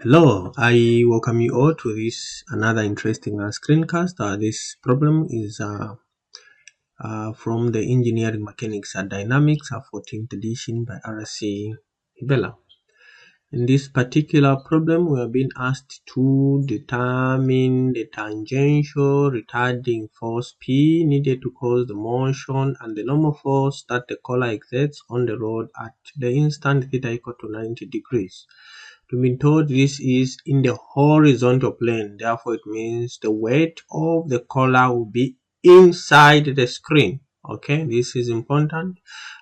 Hello, I welcome you all to this another interesting screencast. This problem is from the Engineering Mechanics and Dynamics 14th edition by RC Hibbeler. In this particular problem, we are being asked to determine the tangential retarding force P needed to cause the motion and the normal force that the collar exerts on the rod at the instant theta equal to 90 degrees. To be told this is in the horizontal plane, therefore it means the weight of the collar will be inside the screen. Okay, this is important,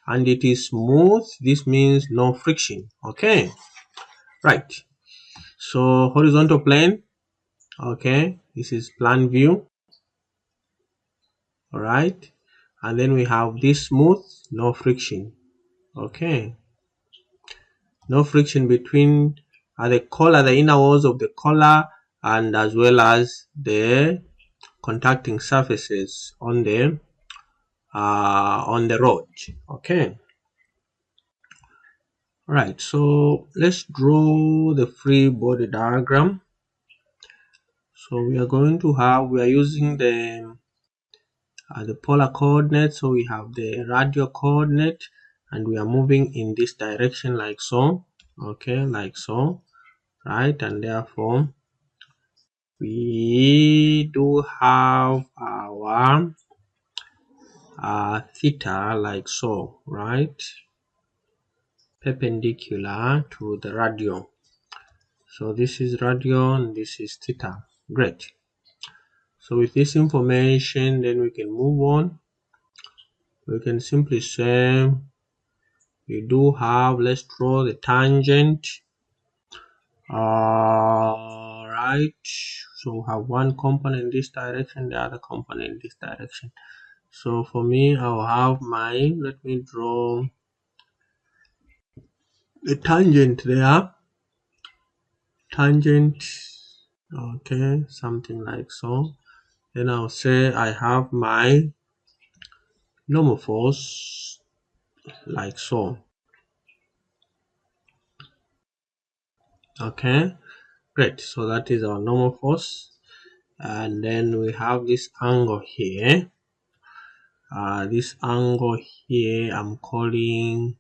and it is smooth. This means no friction. Okay, right. So horizontal plane. Okay, this is plan view. All right, and then we have this smooth, no friction. Okay, no friction between the collar, the inner walls of the collar, and as well as the contacting surfaces on the rod. Okay, right. So let's draw the free body diagram. So we are using the polar coordinate. So we have the radial coordinate, and we are moving in this direction like so. Okay, like so, right? And therefore we do have our theta like so, right? Perpendicular to the radial. So this is radial and this is theta. Great. So with this information, then we can move on. We can simply say we do have, let's draw the tangent. Right. So we have one component in this direction, the other component in this direction. So for me, I'll have let me draw the tangent there. Tangent, okay, something like so. Then I'll say I have my normal force like so. Okay, great. So that is our normal force. And then we have this angle here. This angle here I'm calling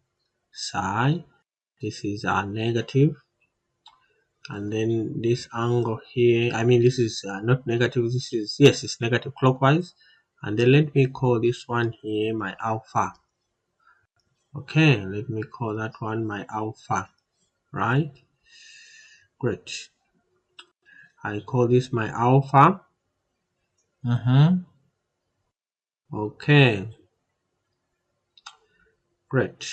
psi. This is negative. And then this angle here, I mean this is not negative, this is, yes, it's negative clockwise. And then let me call this one here my alpha. Okay, let me call that one my alpha, right? Great. I call this my alpha. Okay, great.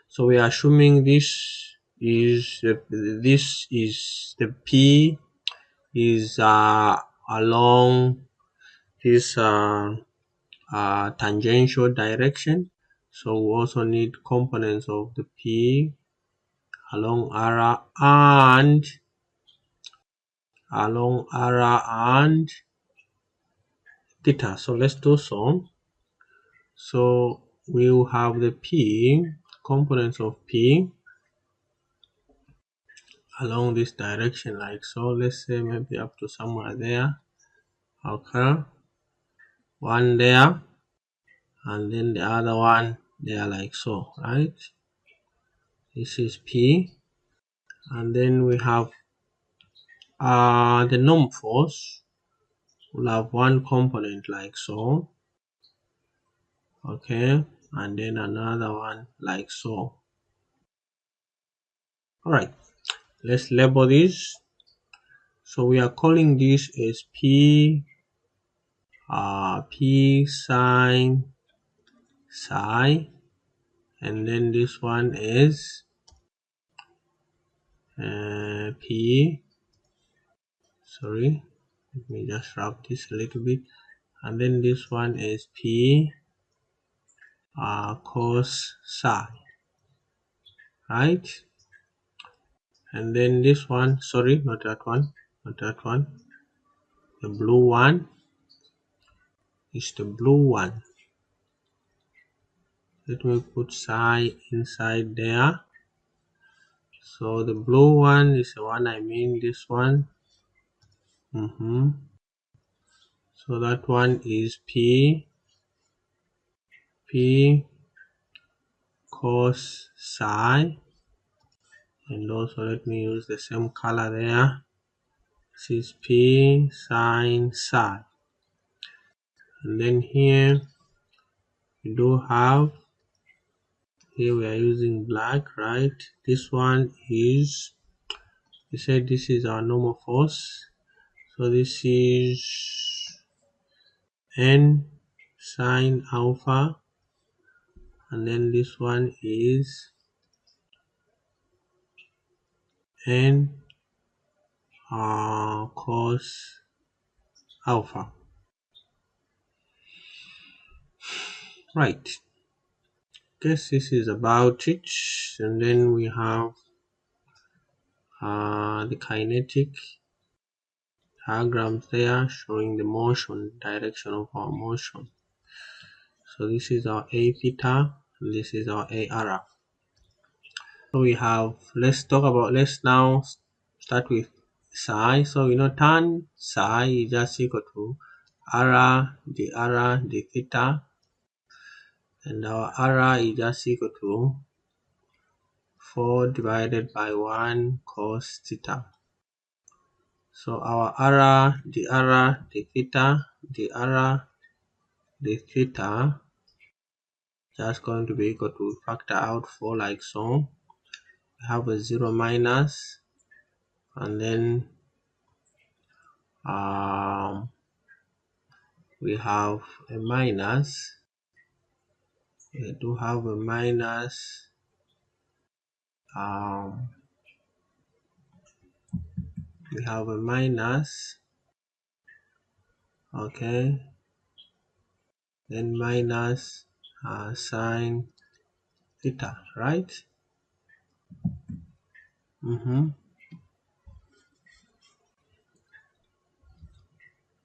So we are assuming this is the P is along this tangential direction. So we also need components of the P along ara and theta. So let's do so. So we'll have the P, components of P along this direction like so. Let's say maybe up to somewhere there. Okay, one there, and then the other one there like so, right? This is P, and then we have the normal force. We'll have one component like so. Okay, and then another one like so. All right, let's label this. So we are calling this as P sine psi, and then this one is P, sorry, let me just wrap this a little bit, and then this one is P cos psi, right? And then this one, sorry, not that one, the blue one is the blue one. Let me put psi inside there. So the blue one is the one I mean, this one. So that one is P cos psi, and also let me use the same color there. This is P sin psi. And then here we do have, here we are using black, right? This one is, we said this is our normal force. So this is N sine alpha, and then this one is N cos alpha. Right. Guess this is about it. And then we have the kinetic diagrams there showing the motion, direction of our motion. So this is our A theta, and this is our A ara. So we have, let's now start with psi. So we know tan psi is just equal to ara, the theta, and our ara is just equal to 4 divided by 1 cos theta. So our ara, the theta, the theta, just going to be equal to, factor out 4 like so. We have a 0 minus, and then we have a minus. We do have a minus. We have a minus. Okay. Then minus sine theta, right?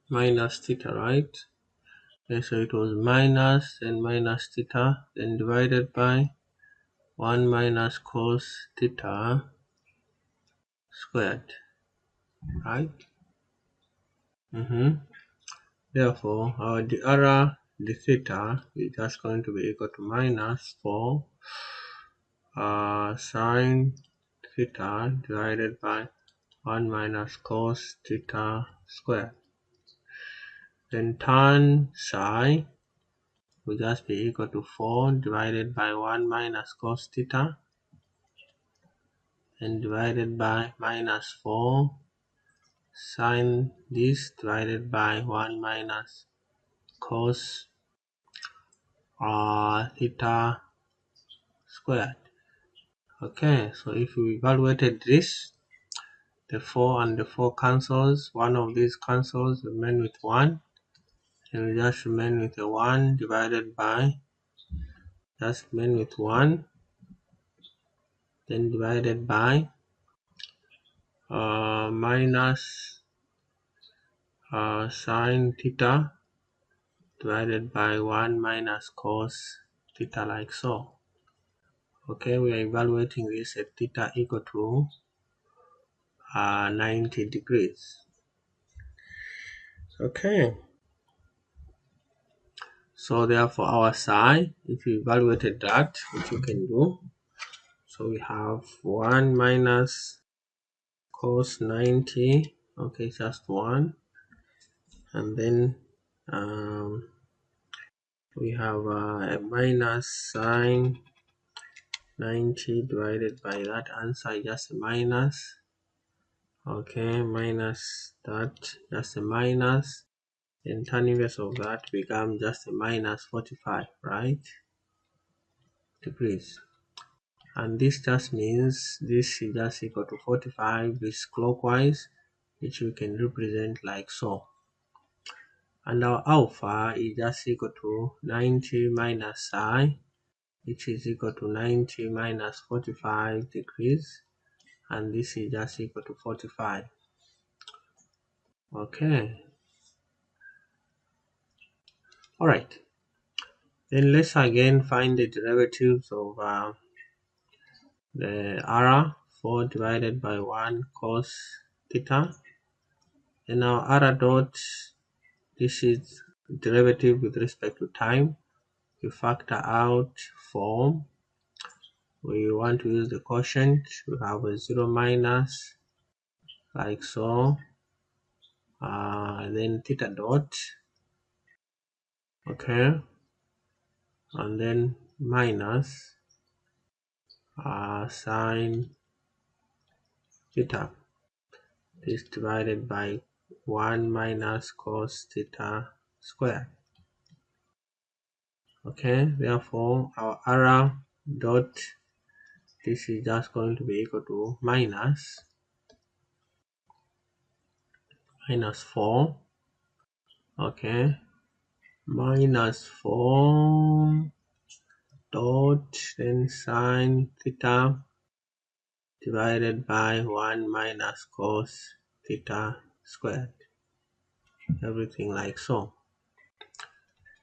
Minus theta, right? Okay, so it was minus, then minus theta, then divided by 1 minus cos theta squared, right? Therefore, our the theta is just going to be equal to minus 4 sine theta divided by 1 minus cos theta squared. Then tan psi will just be equal to 4 divided by 1 minus cos theta, and divided by minus 4 sine this divided by 1 minus cos theta squared. Okay, so if we evaluated this, the 4 and the 4 cancels, one of these cancels, remain with 1, and we just remain with a 1 divided by, just remain with 1, then divided by minus sine theta divided by 1 minus cos theta, like so. Okay, we are evaluating this at theta equal to 90 degrees. Okay, so therefore our psi, if you evaluated that, which you can do, so we have 1 minus cos 90, okay, just 1, and then we have a minus sine 90 divided by that answer, just a minus. Okay, minus that, just a minus, then tan inverse of that becomes just a minus 45, right, degrees. And this just means this is just equal to 45 is clockwise, which we can represent like so. And our alpha is just equal to 90 minus psi, which is equal to 90 minus 45 degrees, and this is just equal to 45. Okay, all right, then let's again find the derivatives of the ara 4 divided by 1 cos theta. And now r dot, this is derivative with respect to time. We factor out form. We want to use the quotient. We have a 0 minus, like so. Then theta dot, okay, and then minus sine theta. This divided by 1 minus cos theta squared. Okay, therefore our r dot, this is just going to be equal to minus 4, okay, minus 4 dot then sine theta divided by 1 minus cos theta squared. Everything like so.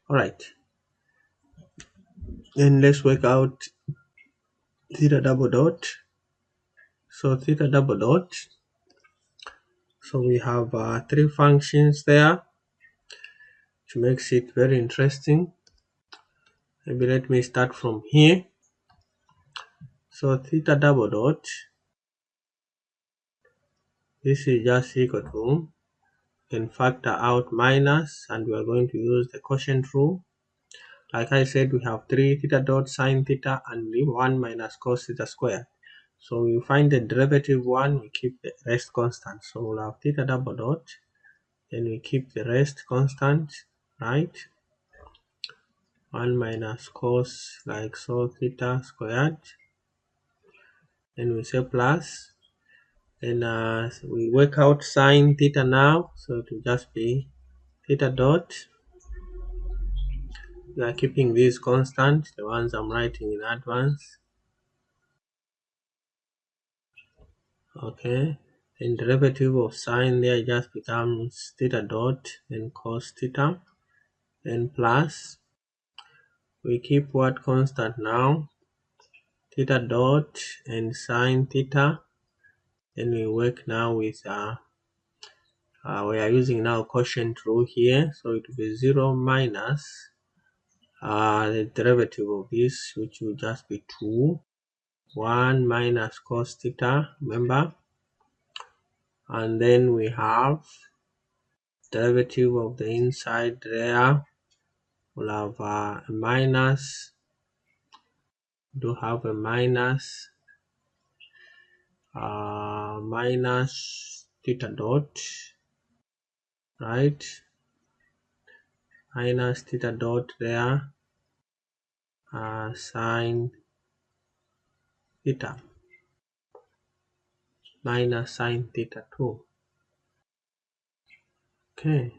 Alright, then let's work out theta double dot. So theta double dot, so we have 3 functions there, which makes it very interesting. Maybe let me start from here. So theta double dot, this is just equal to, can factor out minus, and we are going to use the quotient rule. Like I said, we have 3 theta dot sine theta and 1 minus cos theta squared. So we find the derivative 1, we keep the rest constant. So we'll have theta double dot, then we keep the rest constant, right? 1 minus cos, like so, theta squared. Then we say plus. Then we work out sine theta now, so it will just be theta dot. We are keeping these constant, the ones I'm writing in advance. Okay, then derivative of sine there just becomes theta dot and cos theta, then plus. We keep what constant now? Theta dot and sine theta. Then we work now with we are using now quotient rule here, so it will be 0 minus the derivative of this, which will just be 2, 1 minus cos theta, remember, and then we have derivative of the inside there, we'll have a minus, do have a minus minus theta dot, right, minus theta dot there, sine theta, minus sine theta 2. Okay,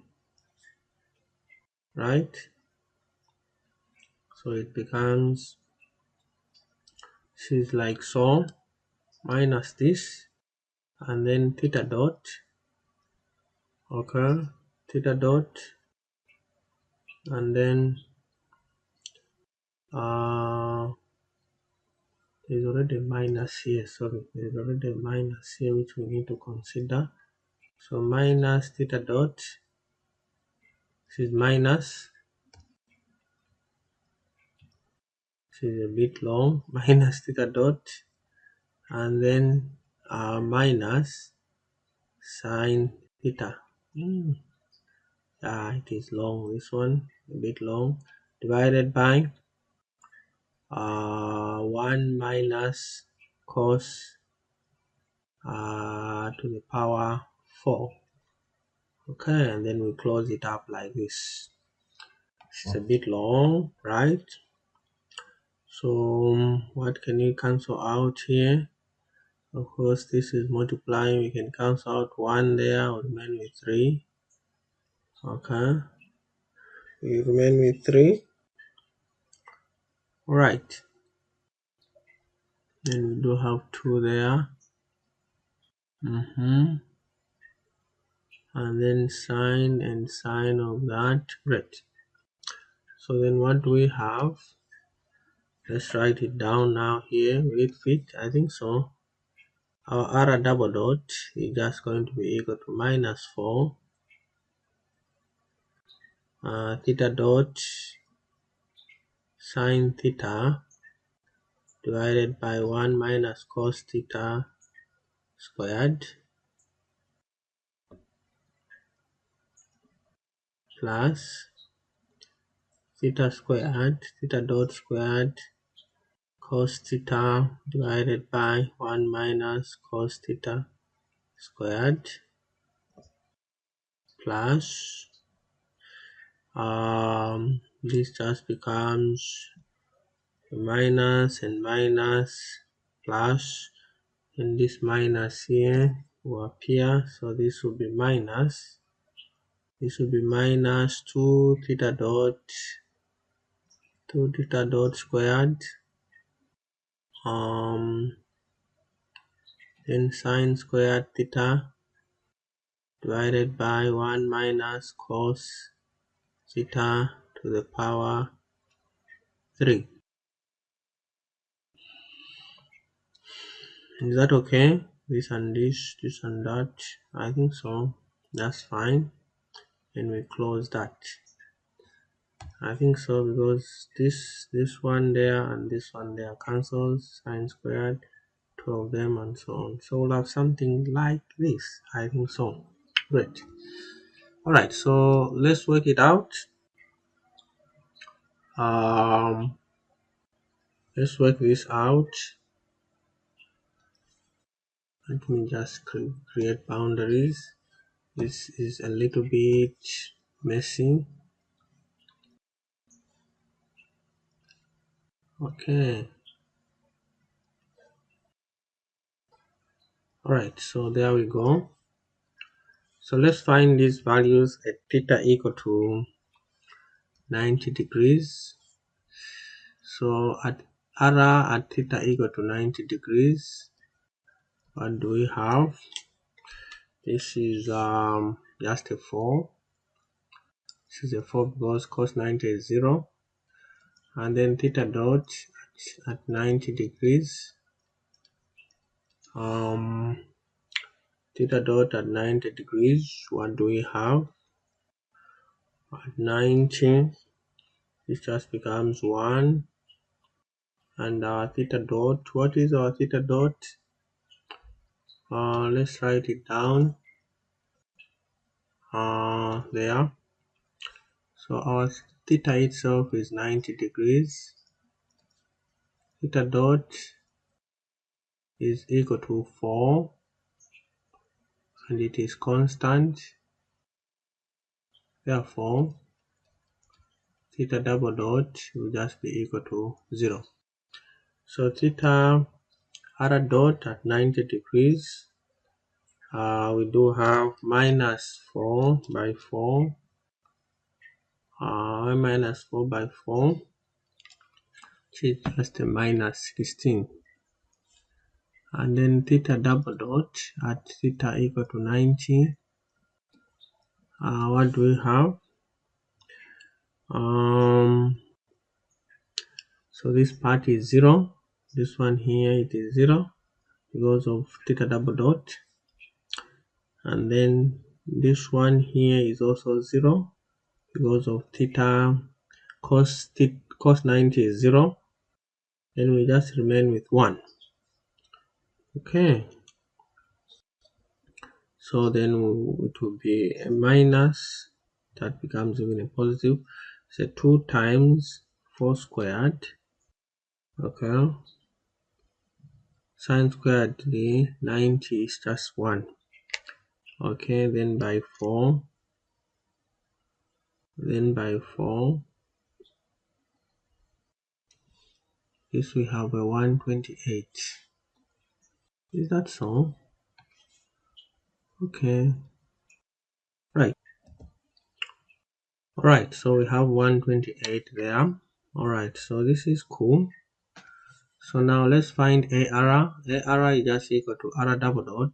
right, so it becomes, this is like so, minus this, and then theta dot, okay, theta dot, and then there's already a minus here, sorry, there's already a minus here which we need to consider. So minus theta dot, this is minus, this is a bit long, minus theta dot, and then minus sine theta. It is long, this one, a bit long, divided by 1 minus cos to the power 4. Okay, and then we close it up like this. It's a bit long, right? So what can you cancel out here? Of course, this is multiplying. We can cancel out 1 there, or remain with 3. Okay, we remain with 3. Right, then we do have 2 there. And then sine and sine of that. Great. So then what do we have? Let's write it down now here. Will it fit? I think so. our r double dot is just going to be equal to minus 4 theta dot sine theta divided by 1 minus cos theta squared plus theta dot squared cos theta divided by 1 minus cos theta squared plus this just becomes minus and minus plus, and this minus here will appear, so this will be minus 2 theta dot squared then sine squared theta divided by 1 minus cos theta to the power 3. Is that okay? This and this and that? I think so. That's fine. And we close that. I think so, because this one there and this one there cancels, sine squared, 2 of them, and so on. So we'll have something like this. I think so. Great. All right, so let's work it out. Let's work this out. Let me just create boundaries. This is a little bit messy. Okay. All right, so there we go. So let's find these values at theta equal to 90 degrees. So at r at theta equal to 90 degrees, what do we have? This is just a 4. This is a 4 because cos 90 is 0. And then theta dot at 90 degrees. Theta dot at 90 degrees, what do we have? At 90, this just becomes 1. And our theta dot, what is our theta dot? Let's write it down there. So our theta itself is 90 degrees. Theta dot is equal to 4, and it is constant. Therefore, theta double dot will just be equal to 0. So theta r dot at 90 degrees, we do have minus 4 by 4, minus 4 by 4, which is just a minus 16. And then theta double dot at theta equal to 90, what do we have? So this part is 0. This one here, it is 0 because of theta double dot. And then this one here is also 0 because of theta cos 90 is 0. Then we just remain with 1. Okay. So then it will be a minus, that becomes even a positive. So 2 times 4 squared. Okay. Sine squared, the 90 is just 1. Okay, then by 4. Then by 4. This we have a 128. Is that so? Okay. Right. Alright, so we have 128 there. Alright, so this is cool. So now let's find AR. AR is just equal to R double dot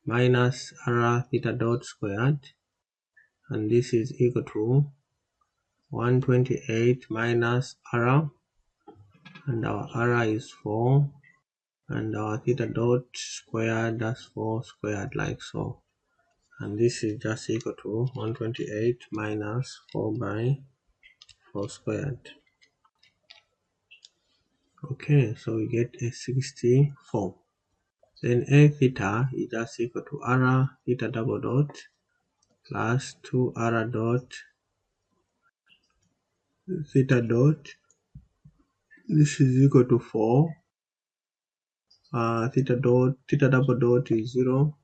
minus R theta dot squared. And this is equal to 128 minus R. And our R is 4. and our theta dot squared, that's 4 squared, like so. And this is just equal to 128 minus 4 by 4 squared. Okay, so we get a 64. Then a theta is just equal to r theta double dot plus 2r dot theta dot. This is equal to 4. Theta double dot is 0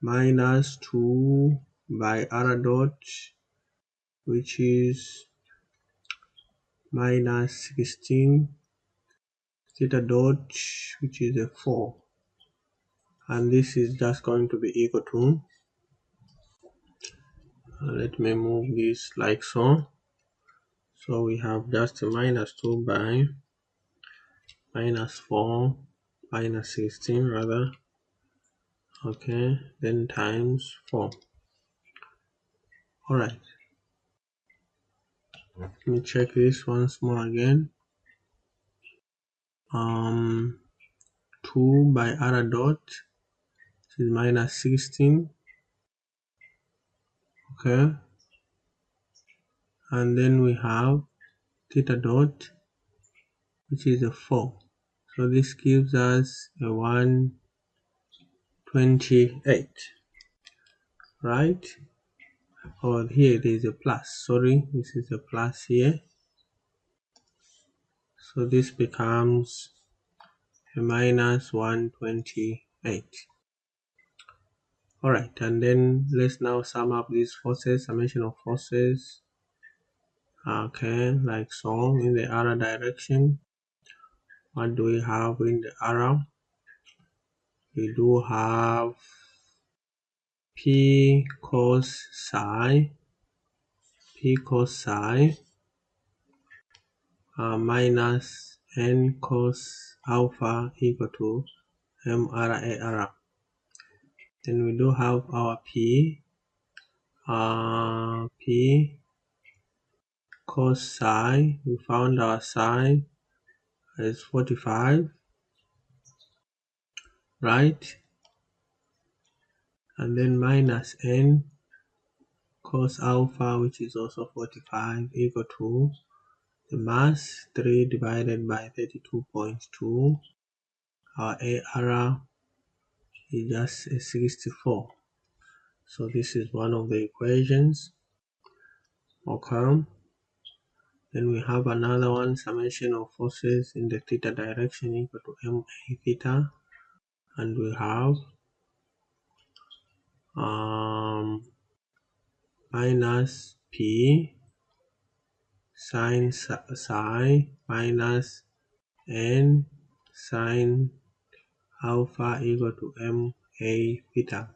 minus 2 by r dot, which is minus 16 theta dot, which is a 4, and this is just going to be equal to, let me move this like so. So we have just a minus 2 by minus 4 minus 16 rather, okay, then times 4. All right, let me check this once more again. 2 by r dot is minus 16, okay, and then we have theta dot, which is a 4. So this gives us a 128, right? Or here there is a plus, sorry, this is a plus here. So this becomes a minus 128. Alright, and then let's now sum up these forces, summation of forces. Okay, like so, in the other direction. What do we have in the arrow? We do have P cos psi minus n cos alpha equal to MRAR. Then we do have our P cos psi. We found our psi is 45, right? And then minus n cos alpha, which is also 45, equal to the mass 3 divided by 32.2. Our AR is just a 64. So this is one of the equations. Okay. Then we have another one, summation of forces in the theta direction equal to MA theta. And we have minus P sine psi minus n sine alpha equal to MA theta.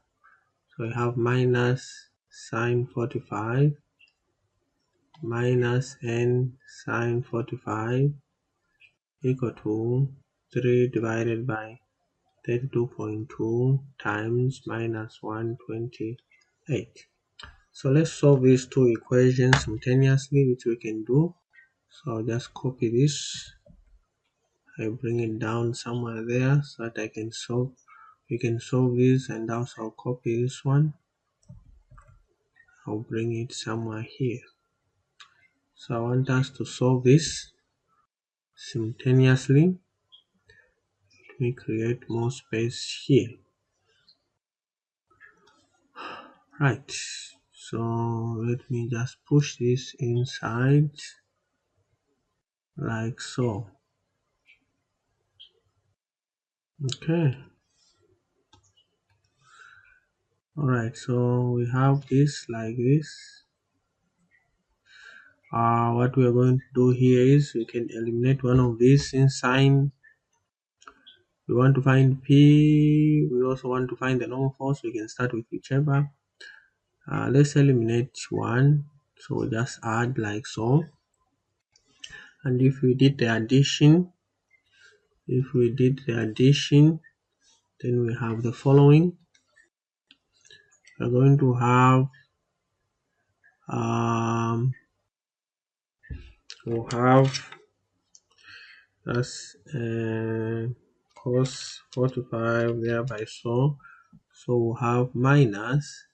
So we have minus sine 45 minus n sine 45 equal to 3 divided by 32.2 times minus 128. So let's solve these two equations simultaneously, which we can do. So I'll just copy this. I bring it down somewhere there so that I can solve. We can solve this, and also I'll copy this one. I'll bring it somewhere here. So I want us to solve this simultaneously. Let me create more space here. Right, so let me just push this inside like so. Okay. Alright, so we have this like this. What we are going to do here is we can eliminate one of these in sine. We want to find P. We also want to find the normal force. We can start with whichever. Let's eliminate one. So we just add like so. And if we did the addition, then we have the following. We're going to have we'll have that's cos 45 thereby so we'll have minus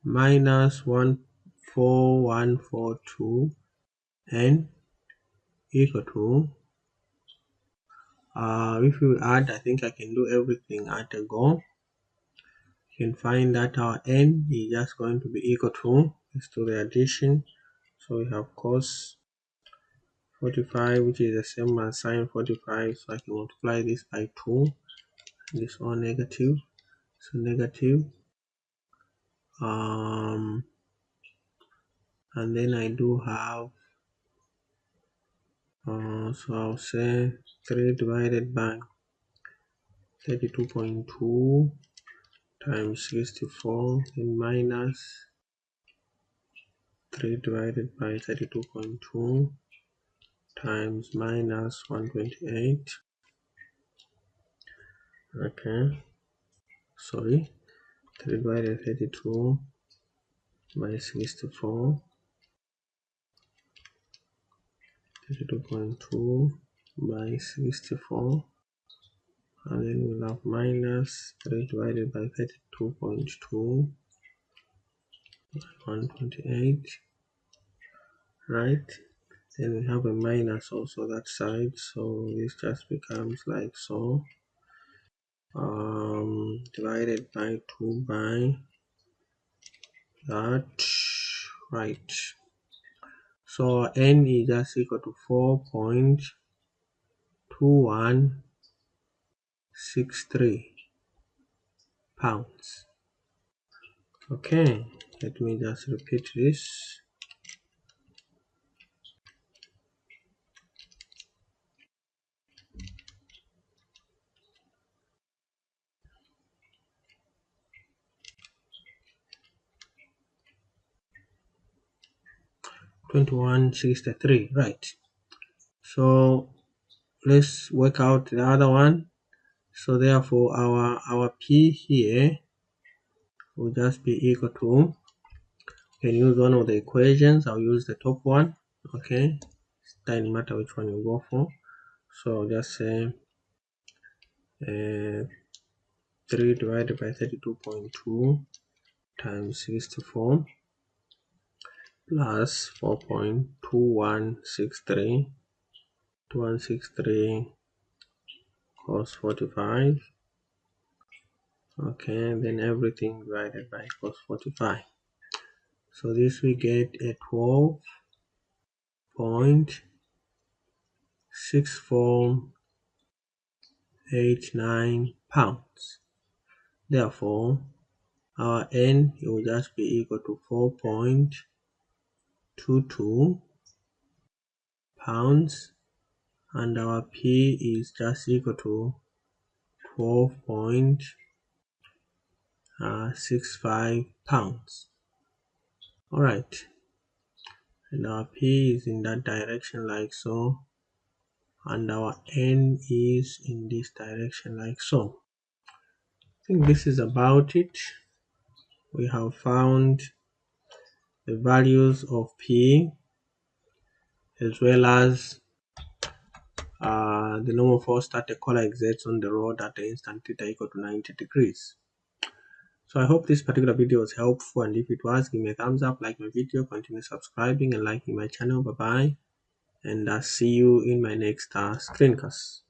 14142 and equal to if we add, I think I can do everything at a go. You can find that our n is just going to be equal to, let's do the addition. So we have cos 45, which is the same as sine 45, so I can multiply this by 2, this all negative, so negative, and then I do have, so I'll say 3 divided by 32.2 times 64 and minus 3 divided by 32.2 times minus 128. Okay, sorry, 3 divided 32 by 64, 32.2 by 64, and then we'll have minus 3 divided by 32.2 by 128, right? Then we have a minus also that side, so this just becomes like so, divided by 2 by that, right? So n is just equal to 4.2163 pounds. Okay, let me just repeat this. $21.63, right? So let's work out the other one. So therefore our P here will just be equal to, you can use one of the equations. I'll use the top one. Okay, it doesn't matter which one you go for. So I'll just say 3 divided by 32.2 times 64 plus 4.2163 cos 45. Okay, then everything divided by cos 45. So this we get a 12.6489 pounds. Therefore, our n will just be equal to 4.22 pounds, and our P is just equal to 12.65 pounds. Alright, and our P is in that direction like so, and our n is in this direction like so. I think this is about it. We have found the values of P as well as the normal force that the collar exerts on the rod at the instant theta equal to 90 degrees. So I hope this particular video was helpful, and if it was, give me a thumbs up, like my video, continue subscribing and liking my channel. Bye bye, and see you in my next screencast.